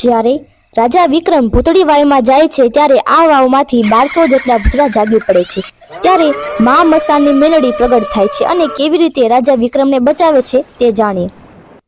જ્યારે રાજા વિક્રમ ભૂતળી વાવમાં જાય છે ત્યારે આ વાવમાંથી 1200 જેટલા ભૂતળા જાગી પડે છે। ત્યારે મા મસાણની મેલડી પ્રગટ થાય છે અને કેવી રીતે રાજા વિક્રમને બચાવે છે તે જાણીએ।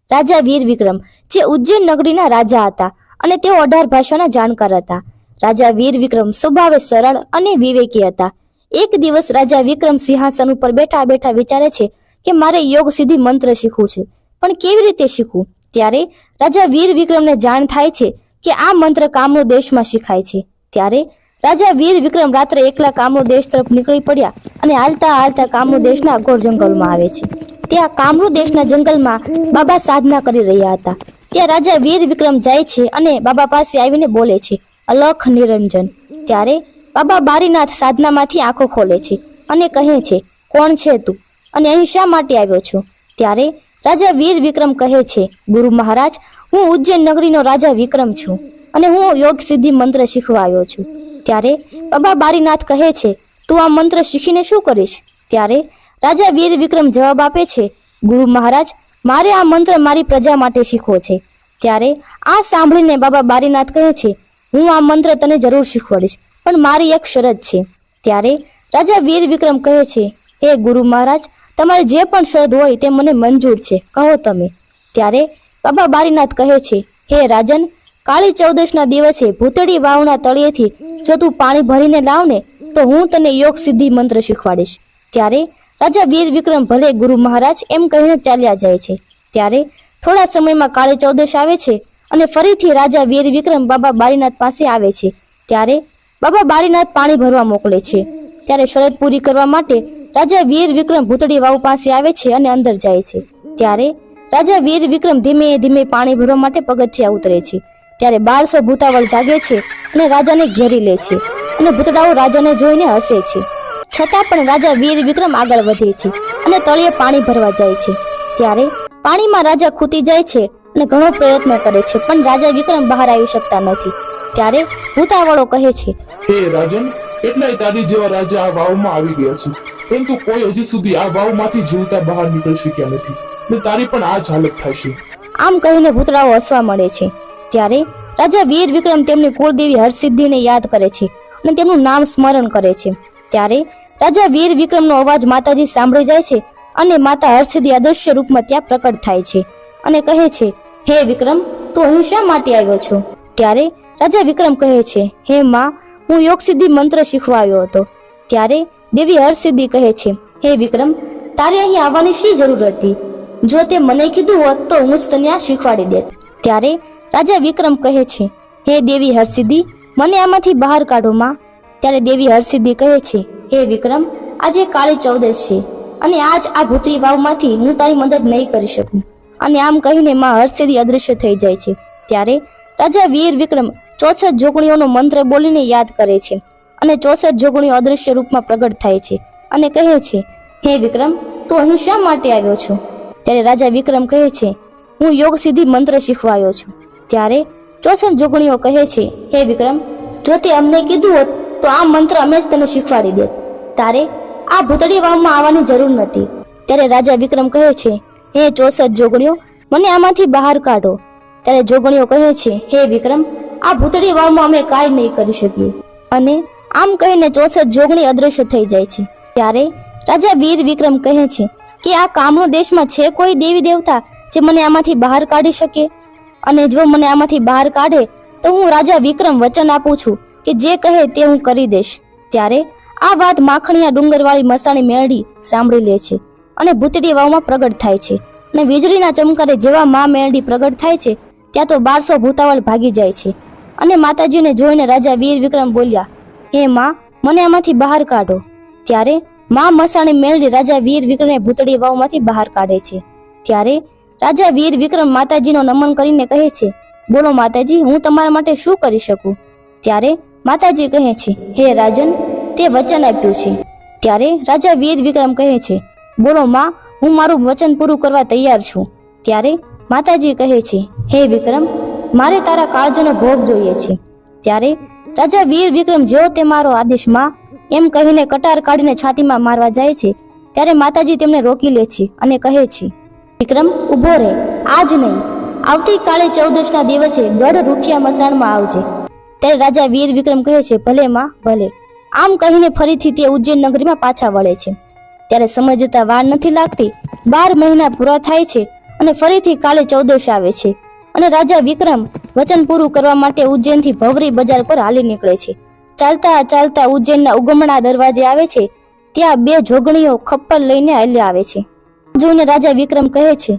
રાજા વીર વિક્રમ જે ઉજ્જૈન નગરીના રાજા હતા અને તેઓ 18 ભાષાના જાણકાર હતા। રાજા વીર વિક્રમ સ્વભાવે સરળ અને વિવેકી હતા। એક દિવસ રાજા વિક્રમ સિંહાસન ઉપર બેઠા બેઠા વિચારે છે કે મારે યોગ સિદ્ધિ મંત્ર શીખવું છે, પણ કેવી રીતે શીખવું? ત્યારે રાજા વીર વિક્રમને જાણ થાય છે કે આ મંત્ર કામરૂ દેશમાં શીખાય છે। ત્યારે રાજા વીર વિક્રમ રાત્રે એકલા કામરૂ દેશ તરફ નીકળી પડ્યા અને હાલતા હાલતા કામરૂ દેશના ઘોર જંગલમાં આવે છે। ત્યાં કામરૂ દેશના જંગલમાં બાબા સાધના કરી રહ્યા હતા। ત્યાં રાજા વીર વિક્રમ જાય છે અને બાબા પાસે આવીને બોલે છે, અલખ નિરંજન। ત્યારે બાબા બારીનાથ સાધનામાંથી આંખો ખોલે છે અને કહે છે, કોણ છે તું અને અહીં શા માટે આવ્યો છો? ત્યારે રાજા વીર વિક્રમ કહે છે, ગુરુ મહારાજ, હું ઉજ્જૈન નગરીનો રાજા વિક્રમ છું અને હું યોગ સિદ્ધિ મંત્ર શીખવા આવ્યો છું। ત્યારે બાબા બારીનાથ કહે છે, તું આ મંત્ર શીખીને શું કરીશ? ત્યારે રાજા વીર વિક્રમ જવાબ આપે છે, ગુરુ મહારાજ, મારે આ મંત્ર મારી પ્રજા માટે શીખવો છે। ત્યારે આ સાંભળીને બાબા બારીનાથ કહે છે, હું આ મંત્ર તને જરૂર શીખવાડીશ, પણ મારી એક શરત છે। ત્યારે રાજા વીર વિક્રમ કહે છે, હે ગુરુ મહારાજ, તમારી જે પણ શરત હોય તે મને મંજૂર છે, કહો તમે। ત્યારે બાબા બારીનાથ કહે છે, હે રાજન, કાળી ચૌદશના દિવસે ભૂતળી વાવના તળિયેથી જો તું પાણી ભરીને લાવ ને તો હું તને યોગ સિદ્ધિ મંત્ર શીખવાડીશ। ત્યારે રાજા વીર વિક્રમ ભલે ગુરુ મહારાજ એમ કહીને ચાલ્યા જાય છે। ત્યારે થોડા સમયમાં કાળી ચૌદશ આવે છે અને ફરીથી રાજા વીર વિક્રમ બાબા બારીનાથ પાસે આવે છે। ત્યારે બાબા બારીનાથ પાણી ભરવા મોકલે છે। ત્યારે શરત પૂરી કરવા માટે રાજા વીર વિક્રમ ભૂતળી વાવ પાસે આવે છે અને અંદર જાય છે। ત્યારે રાજા વીર વિક્રમ ધીમે ધીમે પાણી ભરવા માટે પગથિયા ઉતરે છે। ત્યારે 1200 ભૂતાવળ જાગે છે અને રાજાને ઘેરી લે છે અને ભૂતડાઓ રાજાને જોઈને હસે છે। છતાં પણ રાજા વીર વિક્રમ આગળ વધે છે અને તળિયે પાણી ભરવા જાય છે। ત્યારે પાણીમાં રાજા ખૂતી જાય છે અને ઘણો પ્રયત્ન કરે છે, પણ રાજા વિક્રમ બહાર આવી શકતા નથી। ત્યારે ભૂતાવળો કહે છે, હે રાજન, કેટલાય તારી જેવા રાજા આ વાવમાં આવી ગયા છે, પરંતુ કોઈ હજી સુધી આ વાવમાંથી જીવતા બહાર નીકળી શક્યા નથી, ને તારી પણ આ જ હાલત થશે। આમ કહીને ભૂતડાઓ હસવા મળે છે। ત્યારે રાજા વીર વિક્રમ તેમની કુળદેવી હરસિદ્ધિને યાદ કરે છે અને તેમનું નામ સ્મરણ કરે છે। ત્યારે રાજા વીર વિક્રમનો અવાજ માતાજી સાંભળી જાય છે અને માતા હરસિદ્ધિ અદૃશ્ય રૂપમાં ત્યાં પ્રકટ થાય છે અને કહે છે, હે વિક્રમ, તું અહીં શા માટે આવ્યો છો? ત્યારે રાજા વિક્રમ કહે છે, હે માં, હું યોગ સિદ્ધિ મંત્ર શીખવા આવ્યો હતો। ત્યારે દેવી હરસિદ્ધિ કહે છે, હે વિક્રમ, તારે અહીં આવવાની શી જરૂર હતી? જો તે મને કીધું હોત તો હું જ તને આ શીખવાડી દેત। ત્યારે રાજા વિક્રમ કહે છે, હે દેવી હરસિદ્ધિ, મને આમાંથી બહાર કાઢો માં। ત્યારે દેવી હરસિદ્ધિ કહે છે, હે વિક્રમ, આજે કાળી ચૌદશ છે અને આજ આ ભૂતળી વાવમાંથી હું તારી મદદ નહીં કરી શકું। અને આમ કહીને માં હરસિદ્ધિ અદૃશ્ય થઈ જાય છે। ત્યારે રાજા વીર વિક્રમ 64 જોગણીઓનો મંત્ર બોલીને યાદ કરે છે અને 64 જોગણીઓ અદૃશ્ય રૂપમાં પ્રગટ થાય છે અને કહે છે, હે વિક્રમ, તું અહીં શા માટે આવ્યો છો? ત્યારે રાજા વિક્રમ કહે છે, હું યોગ સિદ્ધિ મંત્ર શીખવા આવ્યો છું। ત્યારે 64 જોગણીઓ કહે છે, હે વિક્રમ, જો તે અમને કીધું હોત તો આ મંત્ર અમે જ તને શીખવાડી દેત, તારે આ ભૂતળી વાવમાં આવવાની જરૂર નથી। ત્યારે રાજા વિક્રમ કહે છે, હે 64 જોગણીઓ, મને આમાંથી બહાર કાઢો। ત્યારે જોગણીઓ કહે છે, હે વિક્રમ, આ ભૂતળી વાવમાં અમે કાંઈ નહીં કરી શકીએ। અને આમ કહીને 64 જોગણી અદૃશ્ય થઈ જાય છે। ત્યારે રાજા વીર વિક્રમ કહે છે કે આ કામરૂ દેશમાં છે કોઈ દેવી દેવતા જે મને આમાંથી બહાર કાઢી શકે? અને જો મને આમાંથી બહાર કાઢે તો હું રાજા વિક્રમ વચન આપું છું કે જે કહે તે હું કરી દઈશ। ત્યારે આ વાત માખણીયા ડુંગરવાળી મસાણી મેરડી સાંભળી લે છે અને ભૂતળી વાવમાં પ્રગટ થાય છે અને વીજળીના ચમકારે જેવા મા મેરડી પ્રગટ થાય છે ત્યાં તો 1200 ભૂતાવળ ભાગી જાય છે અને માતાજીને જોઈને રાજા વીર વિક્રમ બોલ્યા, હે માં, મને આમાંથી બહાર કાઢો। ત્યારે મા મસાણી મેરડી રાજા વીર વિક્રમને ભૂતળી વાવમાંથી બહાર કાઢે છે। ત્યારે રાજા વીર વિક્રમ માતાજીનો નમન કરીને કહે છે, બોલો માતાજી, હું તમારા માટે શું કરી શકું? ત્યારે માતાજી કહે છે, હે રાજન, તે વચન આપ્યું છે। ત્યારે રાજા વીર વિક્રમ કહે છે, બોલો માં, હું મારું વચન પૂરું કરવા તૈયાર છું। ત્યારે માતાજી કહે છે, હે વિક્રમ, મારે તારા કાળજાનો ભોગ જોઈએ છે। ત્યારે રાજા વીર વિક્રમ, જેવો તે મારો આદેશ માં, એમ કહીને કટાર કાઢીને છાતીમાં મારવા જાય છે। ત્યારે માતાજી તેમને રોકી લે છે અને કહે છે, વિક્રમ, ઊભો રહે, આજ નહીં, આવતીકાલે 14ના દિવસે ગઢ રૂખિયા મસાણમાં આવજે. ત્યારે રાજા વીર વિક્રમ કહે છે, ભલે માં ભલે. આમ કહીને ફરીથી તે ઉજ્જૈન નગરીમાં પાછા વળે છે. ત્યારે સમય જતા વાર નથી લાગતી. 12 મહિના પૂરા થાય છે અને ફરીથી કાલે 14 આવે છે અને રાજા વિક્રમ વચન પૂરું કરવા માટે ઉજ્જૈનથી ભવરી બજાર પર હાલી નીકળે છે. ચાલતા ચાલતા ઉજ્જૈનના ઉગમણા દરવાજે આવે છે. ત્યાં 2 જોગણીઓ ખપ્પર લઈને હાલ્યા આવે છે. જોઈને રાજા વિક્રમ કહે છે,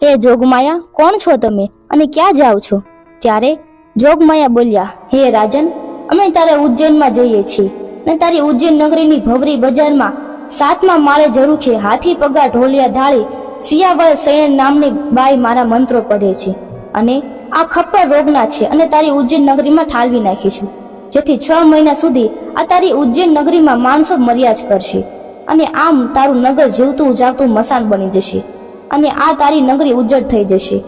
હે જોગમાયા, કોણ છો તમે અને ક્યાં જાઓ છો? ત્યારે જોગમાયા બોલ્યા, હે રાજન, અમે તારા ઉજ્જૈનમાં જઈએ છીએ અને તારી ઉજ્જૈન નગરીની ભવરી બજારમાં 7મા માળે ઝરૂખે હાથી પગા ઢોલિયા ઢાળી સિયાવળ સૈન નામની બાઈ મારા મંત્રો પઢે છે અને આ ખપ્પર રોગના છે અને તારી ઉજ્જૈન નગરીમાં ઠાલવી નાખીશું, જેથી 6 મહિના સુધી આ તારી ઉજ્જૈન નગરીમાં માણસો મર્યા જ કરશે અને આમ તારું નગર જીવતું જાગતું મસાણ બની જશે અને આ તારી નગરી ઉજ્જડ થઈ જશે.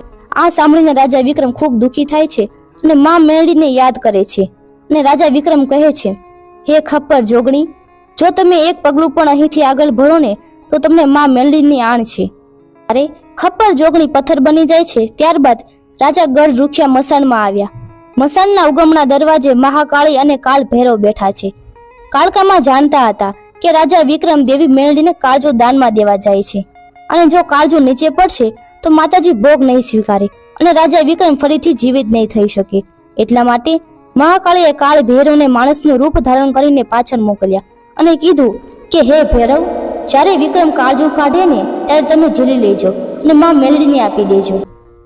આ સાંભળીને રાજા વિક્રમ ખૂબ દુઃખી થાય છે અને માં મેળડીને યાદ કરે છે અને રાજા વિક્રમ કહે છે, હે ખપ્પર જોગણી, જો તમે એક પગલું પણ અહીંથી આગળ ભરો ને તો તમને માં મેળડીની આણ છે. ત્યારે ખપ્પર જોગણી પથ્થર બની જાય છે. ત્યારબાદ રાજા ગઢ રૂખિયા મસાણમાં આવ્યા. મસાણના ઉગમણા દરવાજે મહાકાળી અને કાળ ભૈરવ બેઠા છે. કાળકામાં જાણતા હતા કે રાજા વિક્રમ દેવી મેળડીને કાળજો દાનમાં દેવા જાય છે અને જો કાળજો નીચે પડશે તો માતાજી ભોગ નહીં સ્વીકારે અને રાજા વિક્રમ ફરીથી જીવિત નહીં થઈ શકે. એટલા માટે મહાકાળીએ કાળ ભૈરવને માણસનું રૂપ ધારણ કરીને પાછળ મોકલ્યા અને કીધું કે હે ભૈરવ, જ્યારે વિક્રમ કાળજો કાઢે ને ત્યારે તમે ઝૂલી લેજો અને માં મેળડીને આપી દેજો.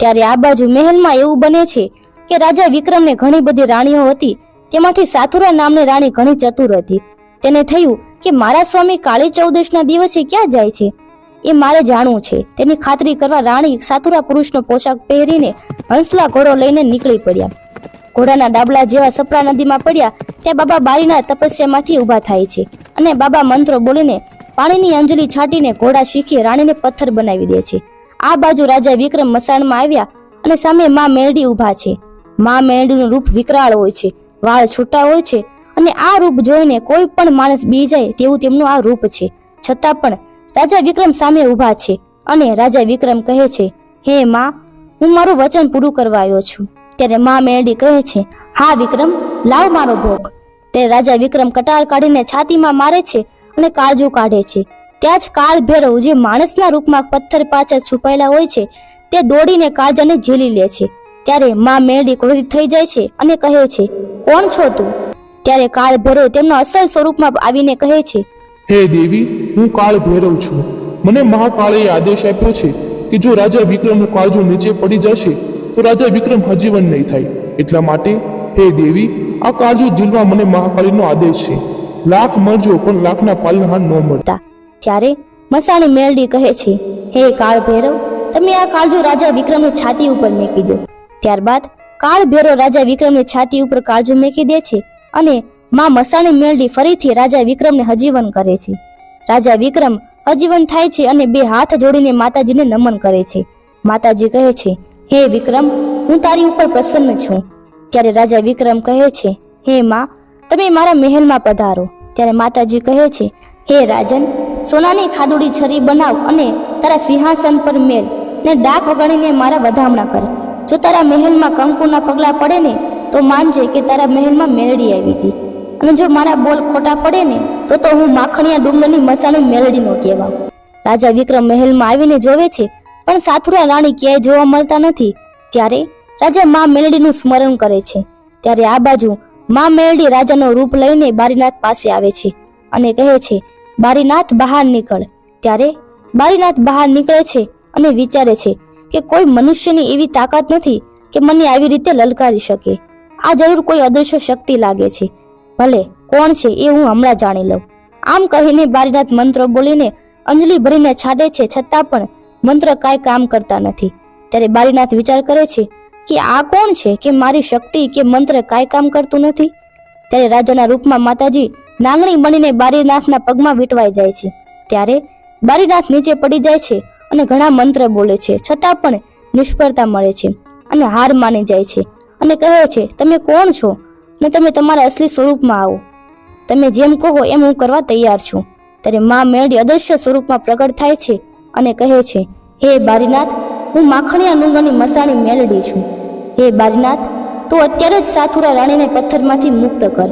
ત્યારે આ બાજુ મહેલમાં એવું બને છે કે રાજા વિક્રમને ઘણી બધી રાણીઓ હતી. તેમાંથી સાથુરા નામની રાણી ઘણી ચતુર હતી. તેને થયું કે મારા સ્વામી કાળી 14ના દિવસે ક્યાં જાય છે એ મારે જાણવું છે. તેની ખાતરી કરવા રાણી સાથુરા પુરુષનો પોશાક પહેરીને હંસલા ઘોડો લઈને નીકળી પડ્યા. ઘોડાના ડાબલા જેવા સપરા નદીમાં પડ્યા ત્યાં બાબા બારીના તપસ્યામાંથી ઊભા થાય છે અને બાબા મંત્રો બોલીને પાણીની અંજલિ છાંટીને ઘોડા શીખી રાણીને પથ્થર બનાવી દે છે. આ બાજુ રાજા વિક્રમ મસાણમાં આવ્યા અને સામે માં મેરડી ઊભા છે. માં મેરડીનું રૂપ વિકરાળ હોય છે, વાળ છૂટા હોય છે અને આ રૂપ જોઈને કોઈ પણ માણસ બી જાય તેવું તેમનું આ રૂપ છે. છતાં પણ રાજા વિક્રમ સામે ઊભા છે અને રાજા વિક્રમ કહે છે, હે માં, હું મારું વચન પૂરું કરવા આવ્યો છું. ત્યારે માં મેરડી કહે છે, હા વિક્રમ, લાવ મારો ભોગ. ત્યારે રાજા વિક્રમ કટાર કાઢીને છાતીમાં મારે છે અને કાળજું કાઢે છે. ત્યાં જ કાળ ભૈરવ, જે માણસના રૂપમાં પથ્થર પાછળ છુપાયેલા હોય છે, તે દોડીને કાળજાને ઝીલી લે છે. ત્યારે માં મેરડી ક્રોધિત થઈ જાય છે અને કહે છે, કોણ છો તું? ત્યારે કાળ ભૈરવ તેમના અસલ સ્વરૂપમાં આવીને કહે છે, હે દેવી, હું કાળ ભૈરવ છું. મને મહાકાળીએ આદેશ આપ્યો છે કે જો રાજા વિક્રમનું કાળજું નીચે પડી જશે તો રાજા વિક્રમ હજીવન નહીં થાય. એટલા માટે હે દેવી, આ કાળજું ઝીલવા મને મહાકાળીનો આદેશ છે. લાખ મરજો પણ લાખના પાલનહાર ન મળતા. ત્યારે મસાણી મેરડી કહે છે, હે કાળ ભૈરવ, તમે આ કાળજું રાજા વિક્રમની છાતી ઉપર મૂકી દો. ત્યારબાદ કાળ ભૈરવ રાજા વિક્રમની છાતી ઉપર કાળજું મૂકી દે છે અને માં મસાણી મેરડી ફરીથી રાજા વિક્રમને હજીવન કરે છે. રાજા વિક્રમ હજીવન થાય છે અને 2 હાથ જોડીને માતાજીને નમન કરે છે. માતાજી કહે છે, હે વિક્રમ, હું તારી ઉપર પ્રસન્ન છું. ત્યારે રાજા વિક્રમ કહે છે, હે માં, તમે મારા મહેલમાં પધારો. ત્યારે માતાજી કહે છે, હે રાજન, સોનાની ખાદુડી છરી બનાવ અને તારા સિંહાસન પર મેલ ને ડાક વગાડીને મારા વધામણા કર. જો તારા મહેલમાં કંકુના પગલા પડે ને તો માનજે કે તારા મહેલમાં મેરડી આવી હતી, અને જો મારા બોલ ખોટા પડે ને તો હું માખણિયા ડુંગરની મસાણી મેલડીનો કહેવાઉં. રાજા વિક્રમ મહેલમાં આવીને જોવે છે પણ સાથુરા રાણી ક્યાંય જોવા મળતા નથી. ત્યારે રાજા માં મેલડીનું સ્મરણ કરે છે. ત્યારે આ બાજુ માં મેલડી રાજાનો રૂપ લઈને બારીનાથ પાસે આવે છે અને કહે છે, બારીનાથ, બહાર નીકળ. ત્યારે બારીનાથ બહાર નીકળે છે અને વિચારે છે કે કોઈ મનુષ્યની એવી તાકાત નથી કે મને આવી રીતે લલકારી શકે. આ જરૂર કોઈ અદૃશ્ય શક્તિ લાગે છે. ભલે કોણ છે એ હું હમણાં જાણી લઉં. આમ કહીને બારીનાથ મંત્રો બોલીને અંજલિ ભરીને છાડે છે, છતાં પણ મંત્ર કાંઈ કામ કરતા નથી. ત્યારે બારીનાથ વિચાર કરે છે કે આ કોણ છે કે મારી શક્તિ કે મંત્ર કાંઈ કામ કરતું નથી. ત્યારે રાજાના રૂપમાં માતાજી નાંગણી બનીને બારીનાથના પગમાં વીંટવાઈ જાય છે. ત્યારે બારીનાથ નીચે પડી જાય છે અને ઘણા મંત્ર બોલે છે, છતાં પણ નિષ્ફળતા મળે છે અને હાર માની જાય છે અને કહે છે, તમે કોણ છો ને તમે તમારા અસલી સ્વરૂપમાં આવો. તમે જેમ કહો એમ હું કરવા તૈયાર છું. ત્યારે માં મેરડી અદૃશ્ય સ્વરૂપમાં પ્રગટ થાય છે અને કહે છે, હે બારીનાથ, હું માખણીયા ડુંગરની મસાણી મેલડી છું. હે બારીનાથ, તો અત્યારે જ સાથુરા રાણીને પથ્થરમાંથી મુક્ત કર.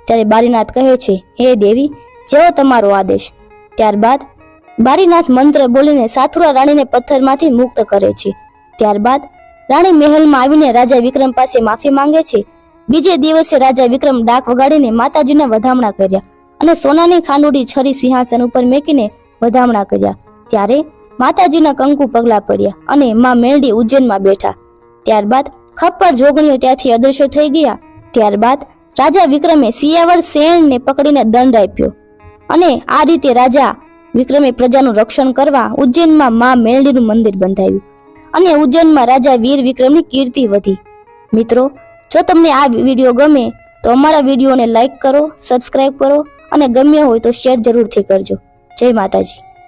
ત્યારે બારીનાથ કહે છે, હે દેવી, જેવો તમારો આદેશ. ત્યારબાદ બારીનાથ મંત્ર બોલીને સાથુરા રાણીને પથ્થરમાંથી મુક્ત કરે છે. ત્યારબાદ રાણી મહેલમાં આવીને રાજા વિક્રમ પાસે માફી માંગે છે. બીજે દિવસે રાજા વિક્રમ ડાક વગાડીને માતાજીના વધામણા કર્યા અને સોનાની ખાંડુડી છરી સિંહાસન ઉપર મેકીને વધામણા કર્યા. ત્યારે માતાજીના કંકુ પગલા પડ્યા અને માં મેલડી ઉજ્જૈનમાં બેઠા. ત્યારબાદ ખપ્પર જોગણીઓ ત્યાંથી અદૃશ્ય થઈ ગયા. ત્યારબાદ રાજા વિક્રમે સિયાવર સેણને પકડીને દંડ આપ્યો અને આ રીતે રાજા વિક્રમે પ્રજાનું રક્ષણ કરવા ઉજ્જૈનમાં માં મેલડીનું મંદિર બંધાવ્યું અને ઉજ્જૈનમાં રાજા વીર વિક્રમની કીર્તિ વધી. મિત્રો, જો તમને આ વિડીયો ગમે તો અમારા વિડીયોને લાઈક કરો, સબસ્ક્રાઇબ કરો અને ગમ્યો હોય તો શેર જરૂરથી કરજો. જય માતાજી.